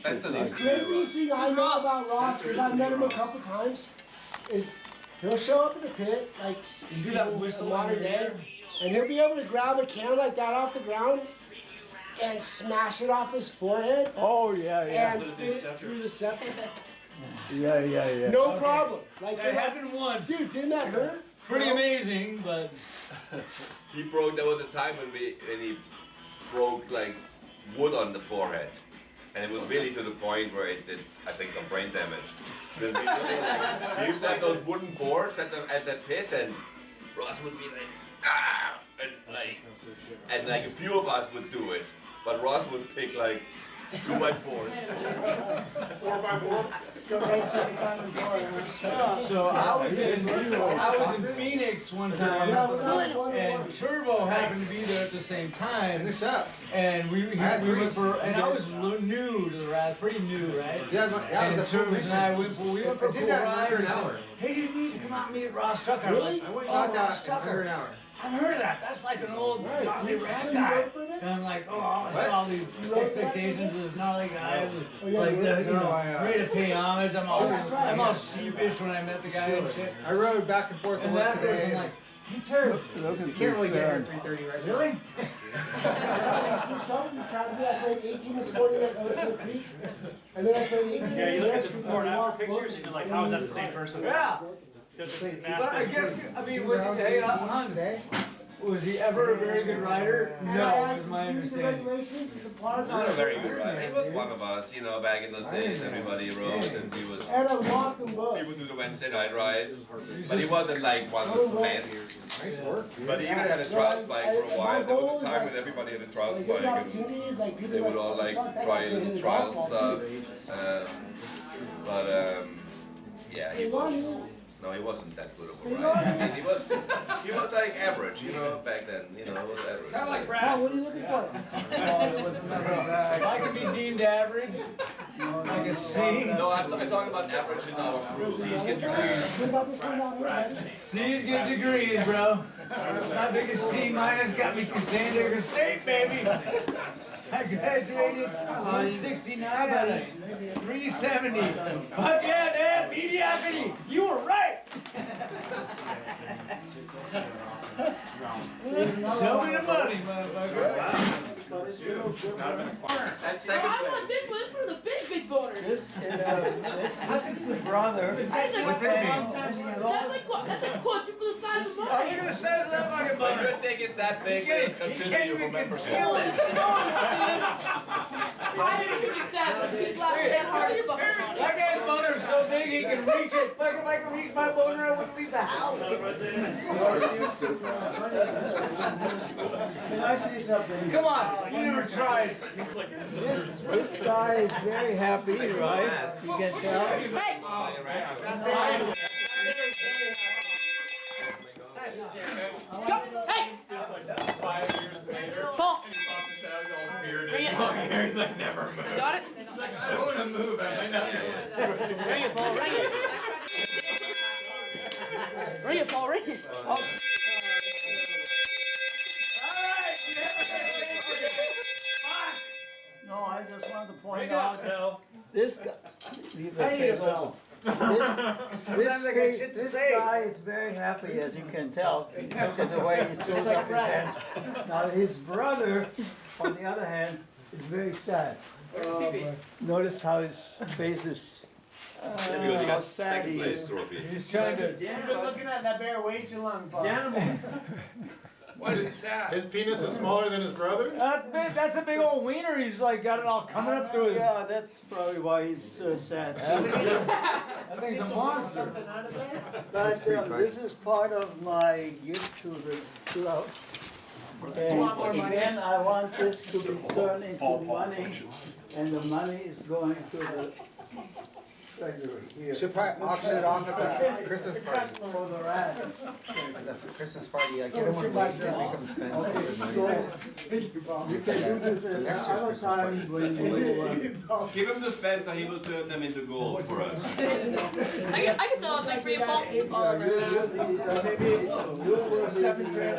Spencer needs The to be craziest thing I know about Ross, because I've met him a couple times, is he'll show up in the pit, like, You do that whistle modern in your day, ear. and he'll be able to grab a can like that off the ground and smash it off his forehead Oh, yeah, yeah. and fit it through the septum. Yeah. No problem. Like, That you're like, happened once. dude, didn't that hurt? Pretty amazing, but He broke. There was a time when he broke like wood on the forehead, and it was really to the point where it did, I think, some brain damage. Then we used to have those wooden boards at the pit, and Ross would be like, ah, and like a few of us would do it, but Ross would pick like 2x4s. 4x4. so I was in Phoenix one time, and Turbo happened to be there at the same time. And we went for, and I was new to the RADS, pretty new, right? And Turbo and I went for a cool ride. And said, hey, you need to come out and meet Ross Tucker. I'm like, oh, Ross Tucker. I've heard of that. That's like an old gnarly rap guy. And I'm like, oh, I saw these expectations of this gnarly guy. Like, ready to pay homage. I'm all sheepish when I met the guy and shit. I rode back and forth And that person like, hey, Turb. You can't really get here at 3:30 right now. Really? For something, you proud of me. I played 18 this morning at Oso Creek, and then I played 18 Yeah, you look at the yesterday before and for after the walk pictures and you're like, how is that the same person? Yeah. Does it But I guess, I mean, was he, hey, Hans, was he ever a very good rider? No, is my understanding. Regulations, it's a He's not a very good rider. He was one of us, you know, back in those days. Everybody rode, and he was. And I walked them both. He would do the Wednesday night rides, but he wasn't like one of the best. Nice work. But he even had a trials bike for a while. There was a time when everybody had a trials Like, bike, the and opportunities, like, people they would all like try a little trial stuff. Yeah, he wasn't that good of a rider. I mean, he was like average, you know, back then. You know, he was average. Kind of like Paul, Brad. what are you looking for? If I could be deemed average, like a C. No, I'm talking about average in our crew. C's get degrees. What about this one down here, buddy? C's get degrees, bro. My biggest C minus got me through San Diego State, baby. I graduated 169 out of 370. Fuck yeah, Dad, mediocrity. You were right. Show me the money, motherfucker. That's So second I want place. this one for the big boner. This is his brother. What's his name? That's like quadruple the size of Oh, mine. look at the size of that fucking But boner. your dick is that big, He they can't consider you for even membership. conceal it. 557. His last answer is fucking That guy's boner is so big he can reach it. Fuck, if I could reach my boner, I wouldn't leave the house. Can I say something? Come on, you never tried. This guy is very happy, right? You can tell. Hey! Go! Hey! 5 years later, Paul! he popped his head, he's all bearded. Bring it. Long hair, he's like, never move. Got it? He's like, I don't want to move. I was like, no. Ring it, Paul, ring it. Ring it, Paul, ring it. No, I just want to point Bring up, out Bill. this guy. Leave the table. This guy is very happy, as you can tell. Look at the way he throws up his hand. Now his brother, on the other hand, is very sad. Notice how his face is. Because he How got sad second he place is. trophy. He's trying to. You've been looking at that bear way too long, Paul. Why is he sad? His penis is smaller than his brother's? That's a big old wiener. He's like got it all coming up through his. Yeah, that's probably why he's so sad. That thing's a monster. But this is part of my gift to the club. And again, I want this to be turned into money, and the money is going to the Should probably auction it off at the Christmas party. For the RADS. At the Christmas party, get them one wasted, make them spend stupid money. You can do this at other times when you Give him the spend and he will turn them into gold for us. I can sell a thing for you, Paul.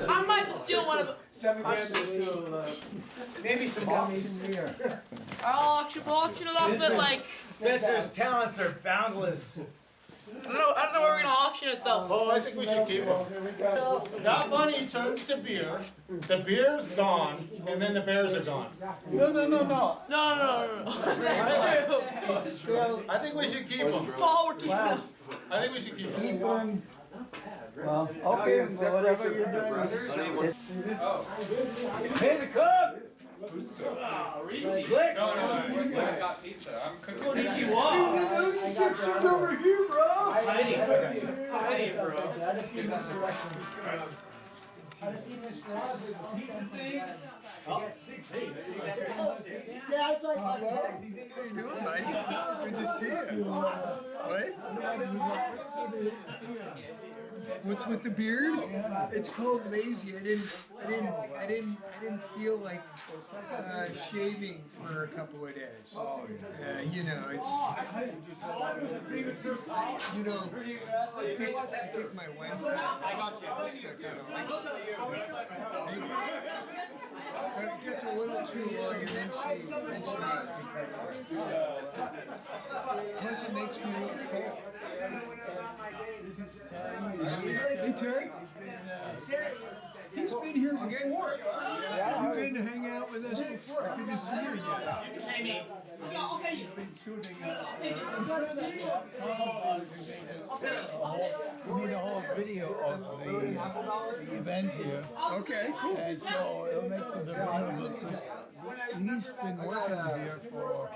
I might just steal one of them. Maybe some gummies. I'll auction it off at like, Spencer's talents are boundless. I don't know where we're gonna auction it though. Oh, I think we should keep them. That money turns to beer, the beer's gone, and then the bears are gone. No. No. That's true. I think we should keep them. Paul, we're keeping them. I think we should keep them. keep them. Well, okay, well, whatever you're doing. Hey, the cook! Quick! I got pizza. I'm cooking. Over here, bro! Hiding, bro. Dad's like, Doing, buddy? Good to see you. What? What's with the beard? It's called lazy. I didn't feel like shaving for a couple of days. You know, it's I think my wife stuck it gets a little too long and then she makes me plus it makes me look cold. Hey Terry, he's been here before. You've been to hang out with us before. Good to see you again. We need a whole video of the event here. Okay, cool. And so it'll make some difference. He's been working here for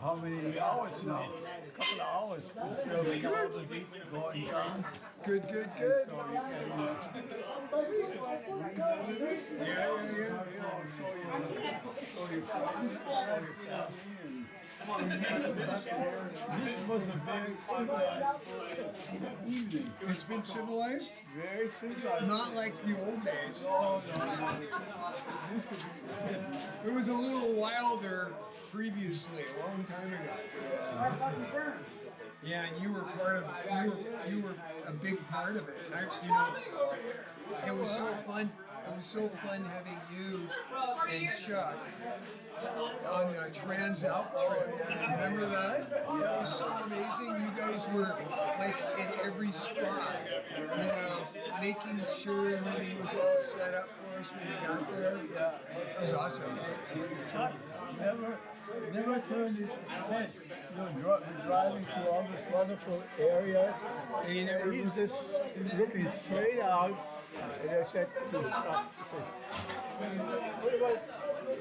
how many hours now? A couple of hours. Filming all the goings on. Good. So you can show your friends, all your family. This was a very civilized evening. It's been civilized? Very civilized. Not like the old days. No. It was a little wilder previously, a long time ago. Yeah, and you were you were a big part of it. It was so fun. It was so fun having you and Chuck on the Trans-Alp trip. Remember that? It was so amazing. You guys were like in every spot, making sure everything was all set up for us when we got there. It was awesome. Chuck never turned his head. Driving through all these wonderful areas. And he never He's just looking straight out. And I said to Chuck, what about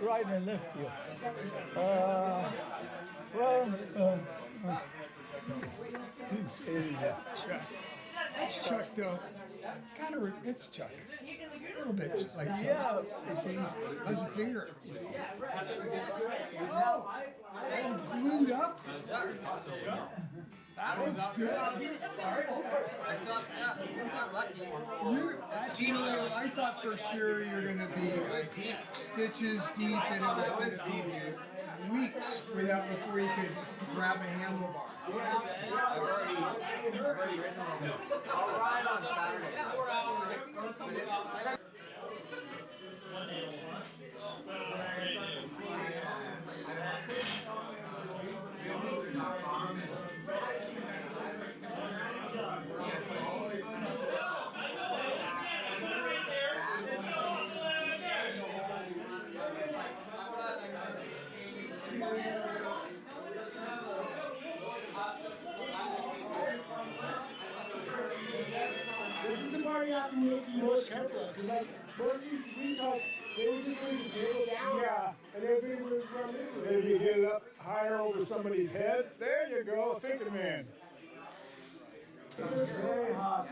right and left here? He's standing there. Chuck. It's Chuck though. It's Chuck. A little bit like Chuck. Yeah, it seems. How's your finger? Oh, I'm glued up. That looks good. I saw that. Not lucky. I thought for sure you're gonna be like stitches deep, and it was gonna be weeks before you could grab a handlebar. I've already written on it. I'll ride on Saturday. this is the part you have to be most careful of, because most of these retards, they would just leave the table down. Yeah, and then they would run into it. Maybe get it up higher over somebody's head. There you go, thinking man. Very hot.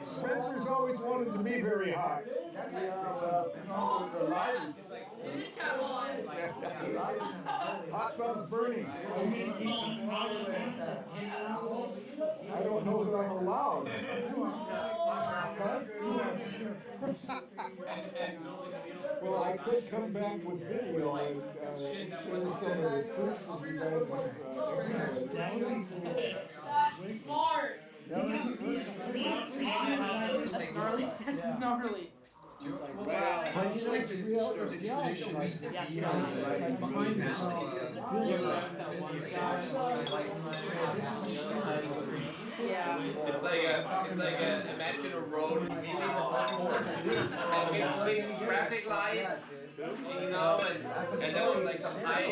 Spencer's always wanted to be very hot. Hot dogs burning. I don't know that I'm allowed. Well, I could come back with video and show some of the fruits that you guys That's smart. That's gnarly. That's gnarly. But you know, it's real, it's It's like imagine a road really off course, and with big traffic lights, you know, and there was like some high,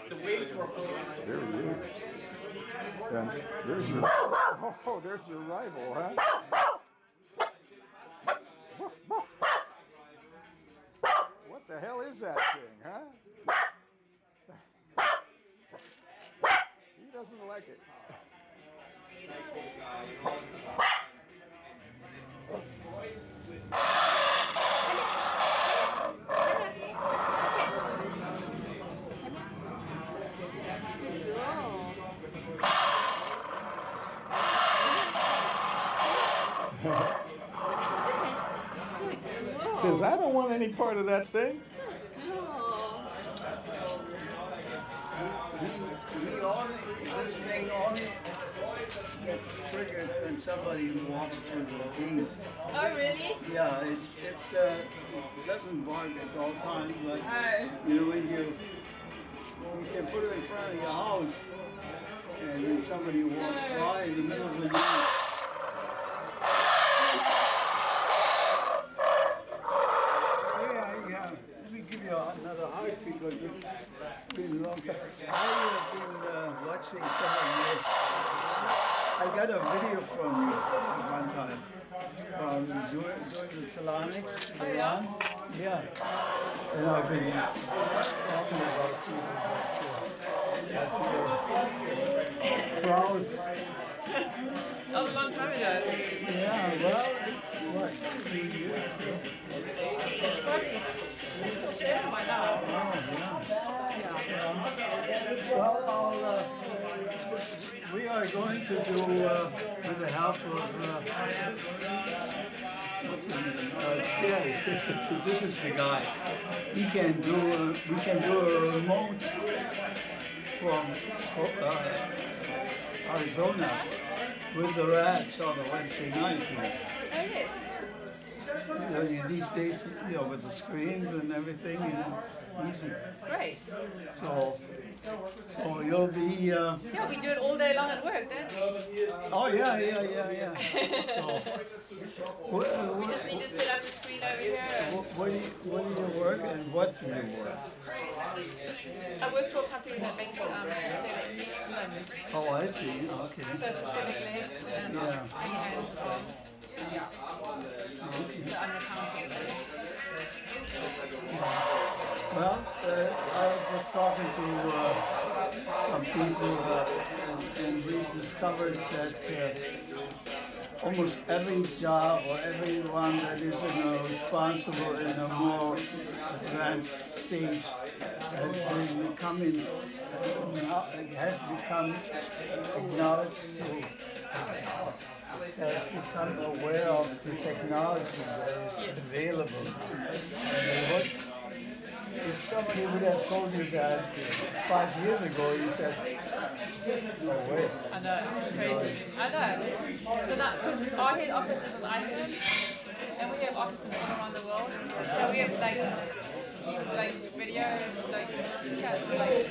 the waves were. There he is. And there's your, oh, there's your rival, huh? What the hell is that thing, huh? He doesn't like it. Says, I don't want any part of that thing. This thing only gets triggered when somebody walks through the gate. Oh, really? Yeah, it doesn't bark at all times, but you know, when you can put it in front of your house, and then somebody walks by in the middle of the night. Yeah. Let me give you another hug because it's been a long time. I have been watching some of your. I got a video from you at one time. Doing the Telonics, Iran. Yeah. And I've been talking about Klaus. That was a long time ago. Yeah, well, it's what, 3 years? It's probably 6 or 7 by now. Well, we are going to do, with the help of, what's his name? Jerry. This is the guy. We can do a remote from Arizona with the RADS on a Wednesday night. Oh, yes. You know, these days, you know, with the screens and everything, it's easy. Great. So you'll be. Yeah, we do it all day long at work, don't we? Oh yeah. So, We just need to set up the screen over here. what do you work and what do you work? I work for a company that makes prosthetic limbs. Oh, I see. Okay. So prosthetic legs and hand arms. So I'm an accountant. Well, I was just talking to some people, and we discovered that almost every job or everyone that is responsible in a more advanced stage has become acknowledged to. Has become aware of the technology that is available. And if somebody would have told you that 5 years ago, you said, no way. I know, it's crazy. I know. Because our head office is in Iceland, and we have offices all around the world. So we have like video, like chat, like.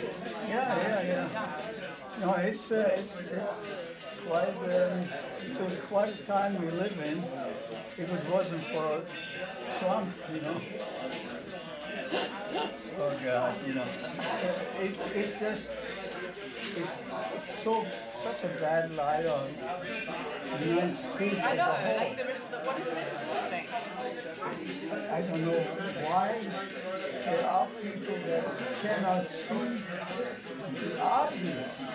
Yeah. No, it's quite a time we live in. If it wasn't for Trump, you know. Oh God, you know, it's just it's such a bad light on the United States I as know, a whole. like the rest of the, what does the rest of the world think? I don't know why there are people that cannot see the obvious.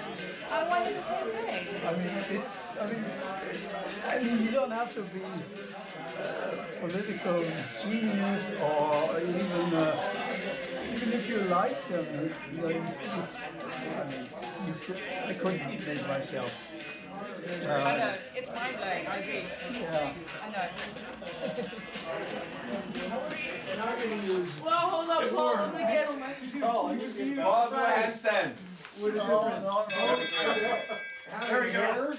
I wonder the same thing. I mean, you don't have to be political genius or even if you like them, I couldn't make myself. I know, it's mind blowing, I agree. Yeah. I know. Well, hold up, Paul, let me get Paul, do a handstand. with a difference. There we go.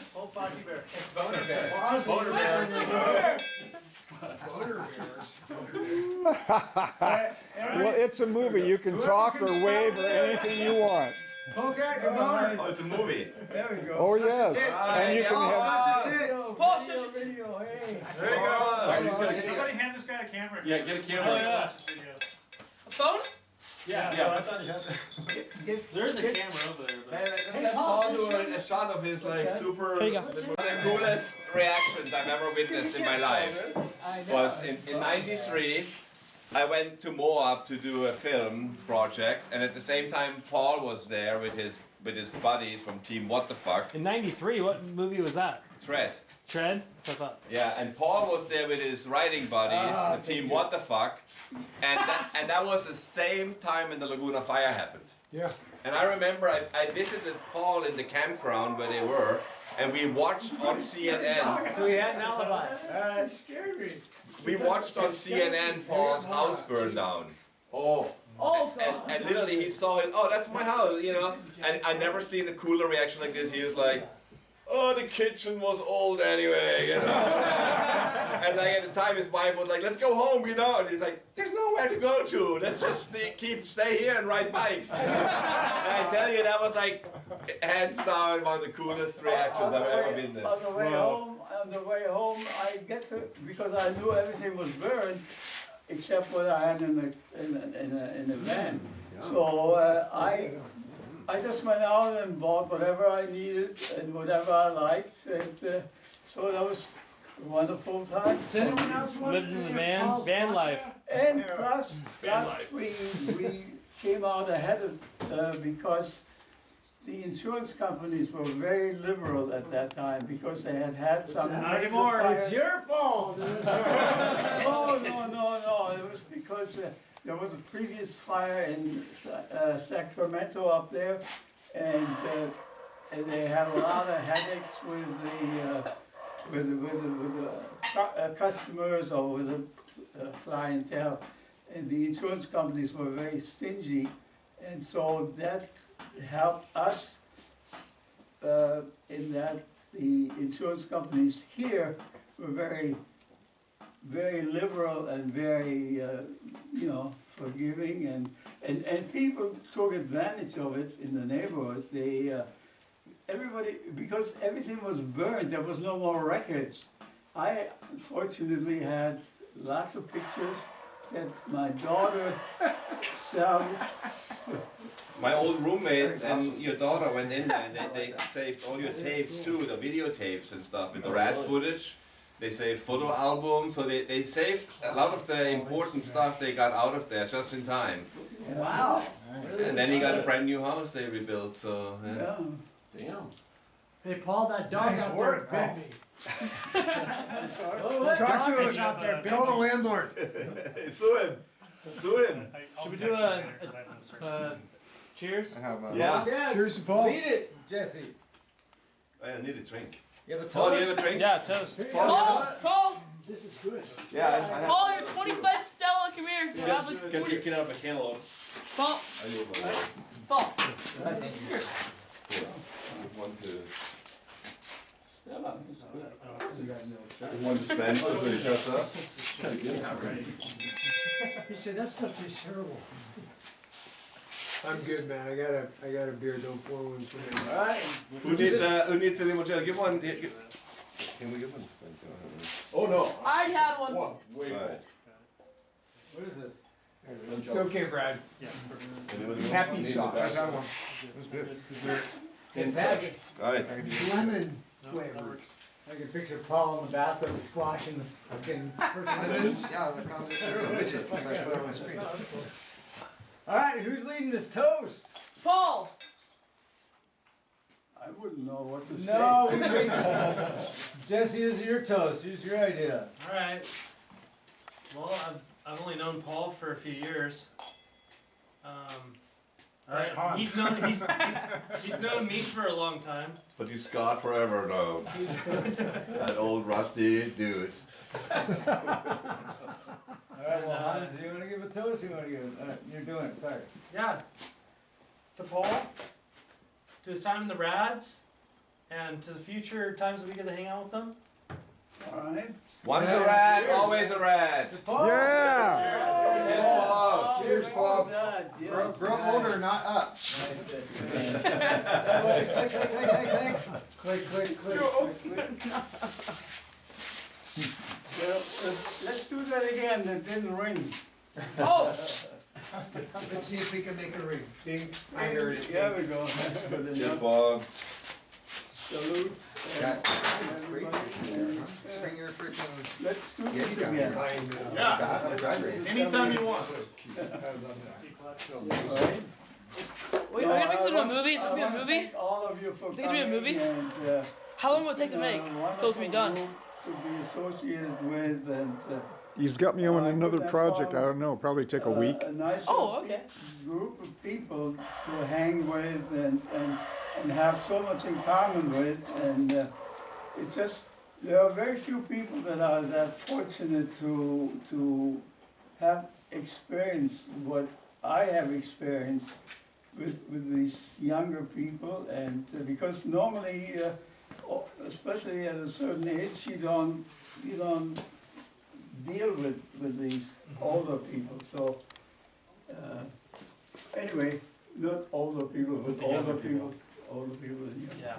Well, it's a movie. You can talk or wave or anything you want. Okay, come on. Oh, it's a movie. There we go. Oh, yes. And you can have... Paul, shush it. Video, hey. There you go. Somebody hand this guy a camera. Yeah, get a camera. Oh, yeah. Watch this video. A phone? Yeah. I thought he had that. There's a camera over there. But... Hey, let's have Paul do a shot of his like super. There you go. One of the coolest reactions I've ever witnessed in my life was in '93. I went to Moab to do a film project, and at the same time, Paul was there with his buddies from Team What the Fuck. In '93, what movie was that? Tread. Tread? That's what I thought. Yeah, and Paul was there with his writing buddies, the Team What the Fuck, and that was the same time when the Laguna fire happened. Yeah. And I remember I visited Paul in the campground where they were, and we watched on CNN. So he had an alibi. That scared me. We watched on CNN Paul's house burn down. Oh. Oh, God. And literally he saw it, oh, that's my house, you know. And I never seen a cooler reaction like this. He was like, oh, the kitchen was old anyway, you know. And like at the time his wife was like, let's go home, you know. And he's like, there's nowhere to go to. Let's just stay here and ride bikes. And I tell you, that was like, hands down, one of the coolest reactions I've ever been this. On the way home, I get to, because I knew everything was burned, except what I had in the van. So I just went out and bought whatever I needed and whatever I liked, and so that was a wonderful time. Does anyone else want Lived in the van life. And plus we came out ahead of, because the insurance companies were very liberal at that time because they had some. Not anymore. It's your fault. No. It was because there was a previous fire in Sacramento up there, and they had a lot of headaches with the customers or with the clientele, and the insurance companies were very stingy, and so that helped us in that the insurance companies here were very, very liberal and very, forgiving, and people took advantage of it in the neighborhoods. Everybody, because everything was burned, there was no more records. I unfortunately had lots of pictures that my daughter sells. My old roommate and your daughter went in there and they saved all your tapes too, the videotapes and stuff with the RADS footage. They saved photo albums, so they saved a lot of the important stuff they got out of there just in time. Wow. And then he got a brand new house they rebuilt, so yeah. Yeah. Damn. Hey, Paul, that dog Nice out work, there Paul. bit me. Talk to Dog him. out there bit Call the me. landlord. Sue him! Sue him! Should we do a cheers? I have a... Yeah. Yeah, Cheers to Paul. beat it, Jesse. I need a drink. You have a Paul, you toast? have a drink? Yeah, toast. Paul, This is good. Yeah, Paul, you're 25 Stella, come here. Grab the Get out of a cantaloupe. Paul, I need one. Paul. These are yours. One to... Stella, it's good. One to spend, so he shuts up. He said, that stuff is terrible. I'm good, man. I got a beer. Don't pour one for me. All right. Who needs a limoncello? Give one. Can we give one? Spencer? Oh no. I already had one. Wait. Right. What is this? It's okay, Brad. Happy sauce. That one. That's good. Is that Alright. Lemon flavor. I can picture Paul in the bathroom squashing the fucking persimmons. Yeah, there's a widget. So I put it on my screen. Alright, who's leading this toast? Paul. I wouldn't know what to say. No, we wait. Jesse, this is your toast. Here's your idea. All right. Well, I've only known Paul for a few years. Alright, Hans. He's known me for a long time. But you scarred forever though. That old rusty dude. Alright, well, Hans, do you want to give a toast? Or you want to give it? You're doing it, sorry. Yeah. To Paul, to his time in the RADS, and to the future times that we get to hang out with them. All right. Once a rat, always a rat. Paul? Yeah! Here's Paul. Cheers, Paul. Yeah. Grow older, not up. Click, click, click. Well, let's do that again. It didn't ring. Oh. Let's see if we can make a ring. Ding. I heard it. There we go. That's good Here's enough. Paul. Salute. Swing your freaking. Let's do Yeah, this you got again. it. Yeah, Drag race. anytime you want. Wait, are we gonna mix it into a movie? It's gonna be a movie? All of you for It's gonna be a coming movie? and, How long will it take to make? Till it's gonna be done. to be associated with and He's got me on another project. I don't know. Probably take a week. a nice Oh, okay. group of people to hang with and have so much in common with, and it just there are very few people that are that fortunate to have experienced what I have experienced with these younger people, and because normally, especially at a certain age, you don't deal with these older people. So anyway, not older people, but older people. Older people than you. Yeah.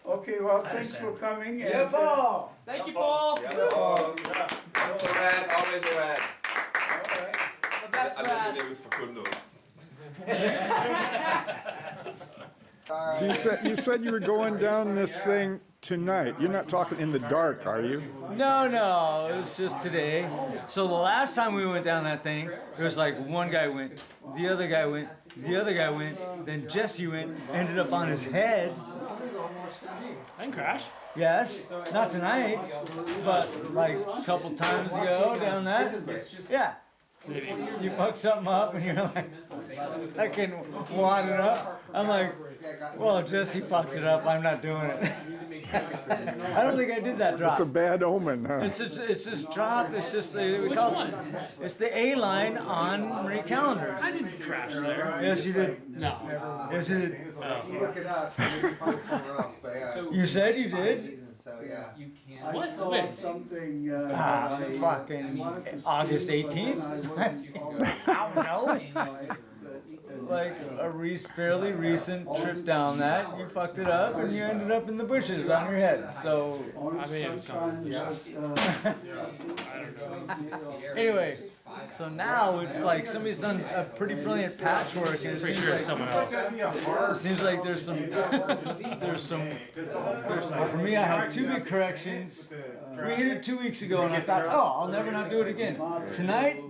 Okay, well, thanks for coming. Yeah, and, Paul! Thank you, Paul. Yeah, Paul. Once a rat, always a rat. all right. The best Unless rad. your name is Facundo. So you said you were going down this thing tonight. You're not talking in the dark, are you? No, it was just today. So the last time we went down that thing, it was like one guy went, the other guy went, the other guy went, then Jesse went, ended up on his head. I can crash. Yes, not tonight, but like a couple times ago down that. Yeah. Maybe. You fuck something up and you're like, I can wad it up. I'm like, well, Jesse fucked it up. I'm not doing it. I don't think I did that drop. It's a bad omen, huh? It's this drop. It's just we call it. It's the A line on Marie calendars. I didn't crash there. Yes, you did. No. Yes, you did. Look it up. Maybe find somewhere else. But yeah. You said you did. So yeah. I What? saw Wait. something. Fucking August 18th. I don't know. Like a fairly recent trip down that, you fucked it up and you ended up in the bushes on your head. So I may have come. anyway, so now it's like somebody's done a pretty brilliant patchwork, and it Pretty seems sure like it's someone else. it seems like there's some. For me, I had two big corrections. We hit it 2 weeks ago, and I thought, oh, I'll never not do it again. Tonight,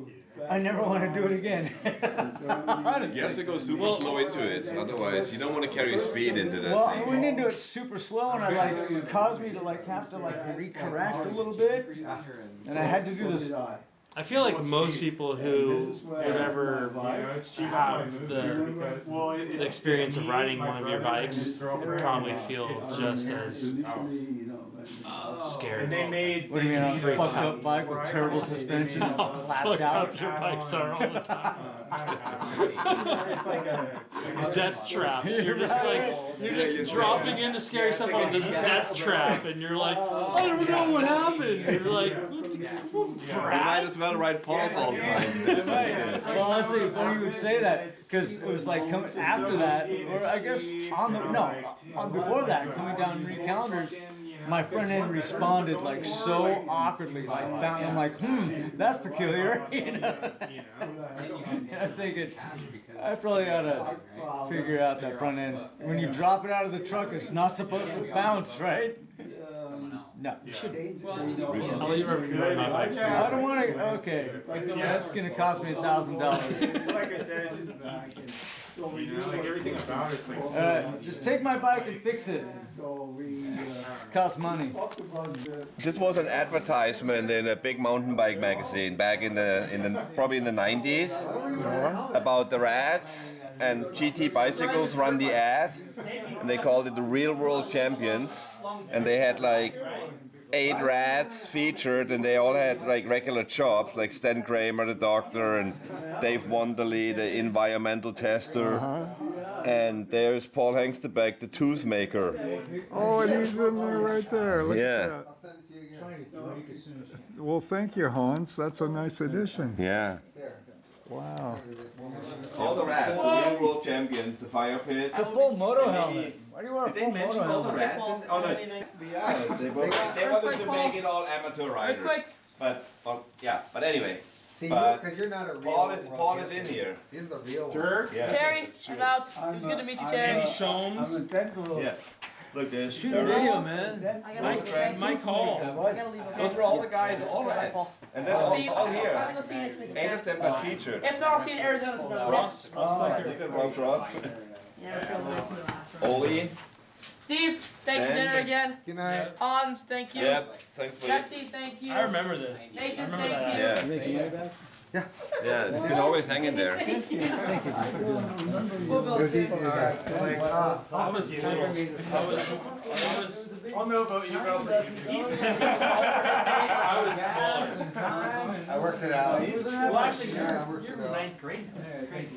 I never want to do it again. You have to go super slow into it, otherwise you don't want to carry speed into that Well, I thing. went into it super slow, and it caused me to have to recorrect a little bit, and I had to do this. I feel like most people who would ever have the experience of riding one of your bikes probably feel just as scared. What do you mean, a fucked up bike with terrible suspension and How flapped fucked out? up your bikes are all the time. Death traps. You're just dropping into scary stuff on this death trap, and you're like, I don't know what happened. You're like, You might as well ride Paul's old bike. Well, honestly, funny you would say that, because it was like coming after that, or I guess before that, coming down Marie calendars, my front end responded like so awkwardly, like I'm like, that's peculiar, you know. I'm thinking, I probably ought to figure out that front end. When you drop it out of the truck, it's not supposed to bounce, right? No, you shouldn't. I'll let you ride my bike. I don't want to. Okay, that's gonna cost me $1,000. Like I said, it's just, like everything about it's like Just take my bike and fix it. Costs money. This was an advertisement in a big mountain bike magazine back in the probably in the 90s about the RADS, and GT Bicycles run the ad, and they called it the Real World Champions, and they had like 8 RADs featured, and they all had like regular jobs, like Stan Kramer, the doctor, and Dave Wonderly, the environmental tester. And there's Paul Hengstebeck, the tooth maker. Oh, and he's in there right there. Look Yeah. at that. Well, thank you, Hans. That's a nice addition. Yeah. Wow. All the RADs, the Real World Champions, the fire pit. It's a full moto helmet. Why do you wear a Did they full mention moto all the helmet? RADs? Oh, no. Yeah, they wanted to make it all amateur riders. But, yeah, but anyway. See, But because you're not a real. Paul is in here. He's the real dirt. Yeah. Terry, I'm out. It was good to meet you, Terry. Shomes. I'm a technical. Yeah. Look, there's Shoot a video, man. Mike Hall. I gotta leave. those were all the guys, all RADs. And then all I'm here. gonna see you next week. 8 of them got featured. If not, I'll see you in Arizona. Ross. You can walk Ross. Oli. Steve, thank you for dinner again. Good night. Hans, thank you. Yeah, thanks for Jesse, thank you. I remember this. I Nathan, remember thank that. you. Yeah. Yeah, it's been always hanging there. Thank you. We'll It build was easy it. to get. Like, I was little. I was. I don't know about you, bro. He's small for his age. I was smaller. I worked it out. Well, actually, Yeah, I worked you're it out. 9th grade. That's crazy.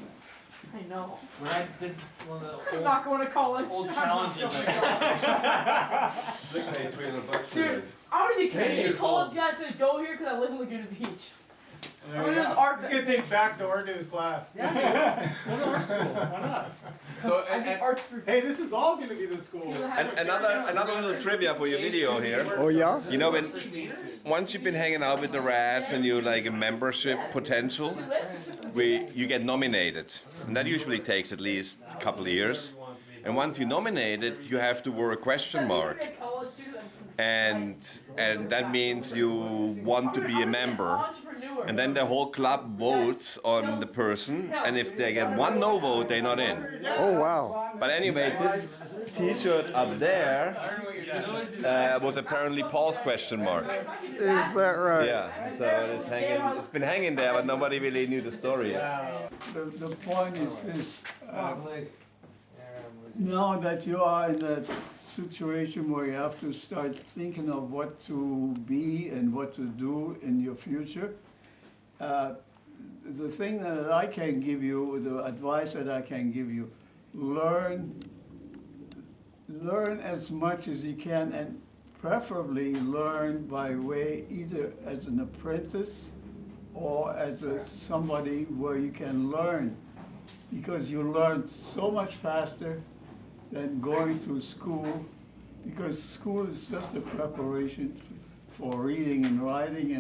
I know. When I did one of the I'm old, not going to college. old I'm not challenges, going to like, Look, they $300 for Dude, it. I want to be 10 community years college old. yet to go here because I live in Laguna Beach. I'm There gonna you do this go. art. He's gonna take backdoor to his class. go to art school. Why not? So, I did arts through. Hey, this is all gonna be the school. another little trivia for your video here. Oh, yeah? You know, once you've been hanging out with the RADs and you like a membership potential, you get nominated, and that usually takes at least a couple of years. And once you're nominated, you have to wear a question mark, and that means you want to be a member. And then the whole club votes on the person, and if they get one no vote, they're not in. Oh, wow. But anyway, this T-shirt up there was apparently Paul's question mark. Is that right? Yeah, so it's hanging. It's been hanging there, but nobody really knew the story. The point is this, now that you are in that situation where you have to start thinking of what to be and what to do in your future, the thing that I can give you, the advice that I can give you, learn as much as you can, and preferably learn by way either as an apprentice or as somebody where you can learn, because you learn so much faster than going through school, because school is just a preparation for reading and writing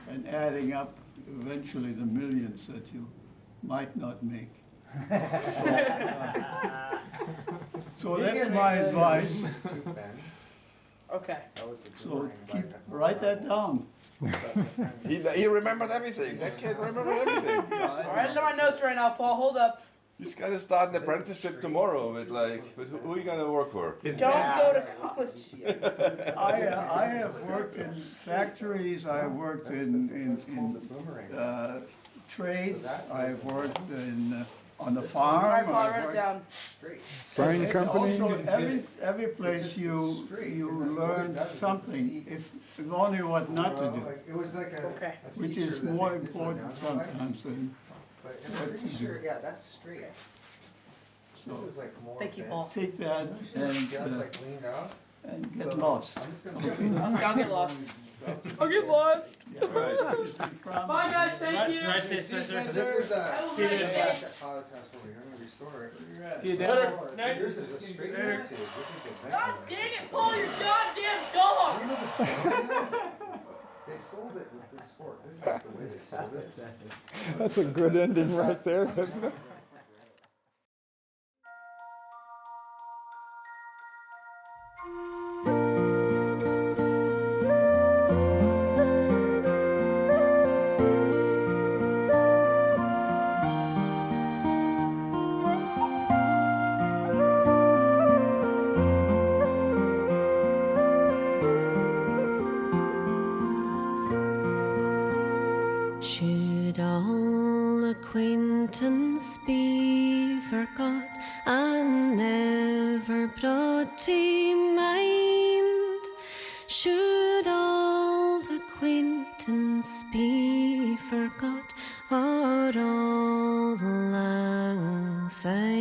and adding up eventually the millions that you might not make. So that's my advice. Okay. So write that down. He remembers everything. That kid remembers everything. Alright, my notes right now, Paul. Hold up. He's gonna start an apprenticeship tomorrow with who are you gonna work for? Don't go to college. I have worked in factories, I've worked in trades, I've worked on the farm. Alright, Paul, I've write it worked- down. Fine And company? also, every place you learn something, if only what not to do, It was like a. Okay. which is more important sometimes than But I'm pretty sure, yeah, that's straight. This so. is like more. Thank you, Paul. Take that Yeah, it's and like leaned out. and get lost. Y'all get lost. I'll get lost. Bye guys, thank you. Right, say Spencer. This is the See you, Dad. father's house over here. I'm gonna restore it. See you, Dad. Yours is a straight seat. This is the God second dang it, Paul, your goddamn dog! one. They sold it with this fork. This is not the way they sold it. That's a good ending right there, isn't it? Should all acquaintance be forgot and never brought to mind? Should all acquaintance be forgot or all lang syne?